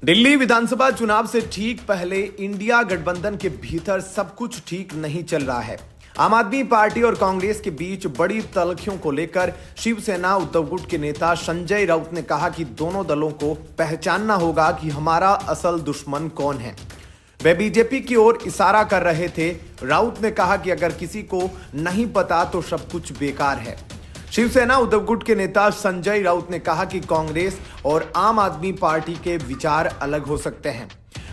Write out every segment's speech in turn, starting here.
दिल्ली विधानसभा चुनाव से ठीक पहले इंडिया गठबंधन के भीतर सब कुछ ठीक नहीं चल रहा है। आम आदमी पार्टी और कांग्रेस के बीच बड़ी तल्खियों को लेकर शिवसेना उद्धव गुट के नेता संजय राउत ने कहा कि दोनों दलों को पहचानना होगा कि हमारा असल दुश्मन कौन है। वे बीजेपी की ओर इशारा कर रहे थे। राउत ने कहा कि अगर किसी को नहीं पता तो सब कुछ बेकार है। शिवसेना उद्धव गुट के नेता संजय राउत ने कहा कि कांग्रेस और आम आदमी पार्टी के विचार अलग हो सकते हैं।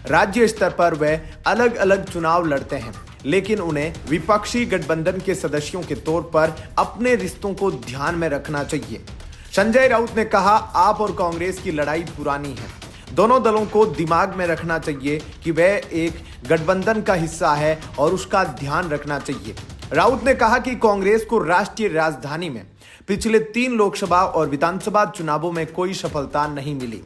राज्य स्तर पर वे अलग अलग चुनाव लड़ते हैं, लेकिन उन्हें विपक्षी गठबंधन के सदस्यों के तौर पर अपने रिश्तों को ध्यान में रखना चाहिए। संजय राउत ने कहा, आप और कांग्रेस की लड़ाई पुरानी है। दोनों दलों को दिमाग में रखना चाहिए कि वह एक गठबंधन का हिस्सा है और उसका ध्यान रखना चाहिए। राउत ने कहा कि कांग्रेस को राष्ट्रीय राजधानी में पिछले 3 लोकसभा और विधानसभा चुनावों में कोई सफलता नहीं मिली।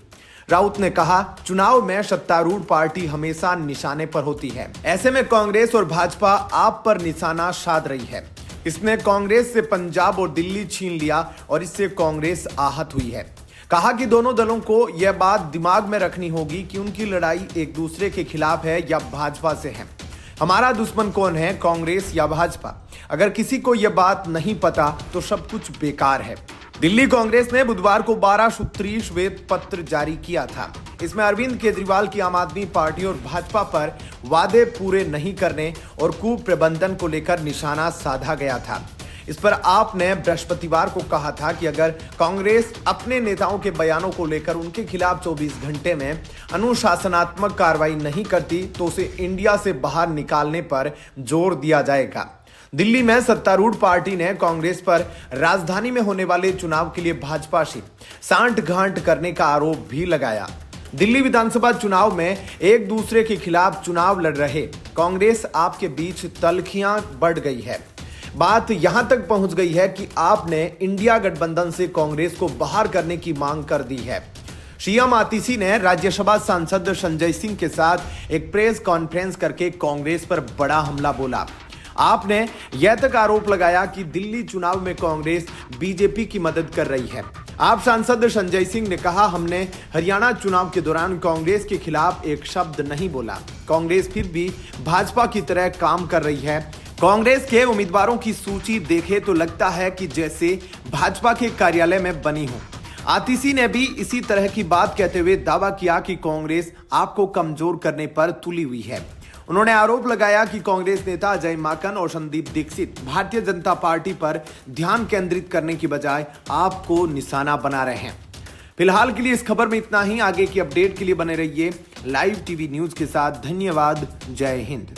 राउत ने कहा, चुनाव में सत्तारूढ़ पार्टी हमेशा निशाने पर होती है। ऐसे में कांग्रेस और भाजपा आप पर निशाना साध रही है। इसने कांग्रेस से पंजाब और दिल्ली छीन लिया और इससे कांग्रेस आहत हुई है। कहा कि दोनों दलों को यह बात दिमाग में रखनी होगी कि उनकी लड़ाई एक दूसरे के खिलाफ है या भाजपा से है। हमारा दुश्मन कौन है, कांग्रेस या भाजपा? अगर किसी को यह बात नहीं पता तो सब कुछ बेकार है। दिल्ली कांग्रेस ने बुधवार को 12 सूत्रीय श्वेत पत्र जारी किया था। इसमें अरविंद केजरीवाल की आम आदमी पार्टी और भाजपा पर वादे पूरे नहीं करने और कुप्रबंधन को लेकर निशाना साधा गया था। इस पर आपने बृहस्पतिवार को कहा था कि अगर कांग्रेस अपने नेताओं के बयानों को लेकर उनके खिलाफ 24 घंटे में अनुशासनात्मक कार्रवाई नहीं करती तो उसे इंडिया से बाहर निकालने पर जोर दिया जाएगा। दिल्ली में सत्तारूढ़ पार्टी ने कांग्रेस पर राजधानी में होने वाले चुनाव के लिए भाजपा से सांठ-गांठ करने का आरोप भी लगाया। दिल्ली विधानसभा चुनाव में एक दूसरे के खिलाफ चुनाव लड़ रहे कांग्रेस आपके बीच तल्खियां बढ़ गई है। बात यहां तक पहुंच गई है कि आपने इंडिया गठबंधन से कांग्रेस को बाहर करने की मांग कर दी है। सीएम आतिशी ने राज्यसभा सांसद संजय सिंह के साथ एक प्रेस कॉन्फ्रेंस करके कांग्रेस पर बड़ा हमला बोला। आपने यह तक आरोप लगाया कि दिल्ली चुनाव में कांग्रेस बीजेपी की मदद कर रही है। आप सांसद संजय सिंह ने कहा, हमने हरियाणा चुनाव के दौरान कांग्रेस के खिलाफ एक शब्द नहीं बोला। कांग्रेस फिर भी भाजपा की तरह काम कर रही है। कांग्रेस के उम्मीदवारों की सूची देखे तो लगता है कि जैसे भाजपा के कार्यालय में बनी हो। आतिशी ने भी इसी तरह की बात कहते हुए दावा किया कि कांग्रेस आपको कमजोर करने पर तुली हुई है। उन्होंने आरोप लगाया कि कांग्रेस नेता अजय माकन और संदीप दीक्षित भारतीय जनता पार्टी पर ध्यान केंद्रित करने की बजाय आपको निशाना बना रहे हैं। फिलहाल के लिए इस खबर में इतना ही। आगे की अपडेट के लिए बने रहिए लाइव टीवी न्यूज के साथ। धन्यवाद। जय हिंद।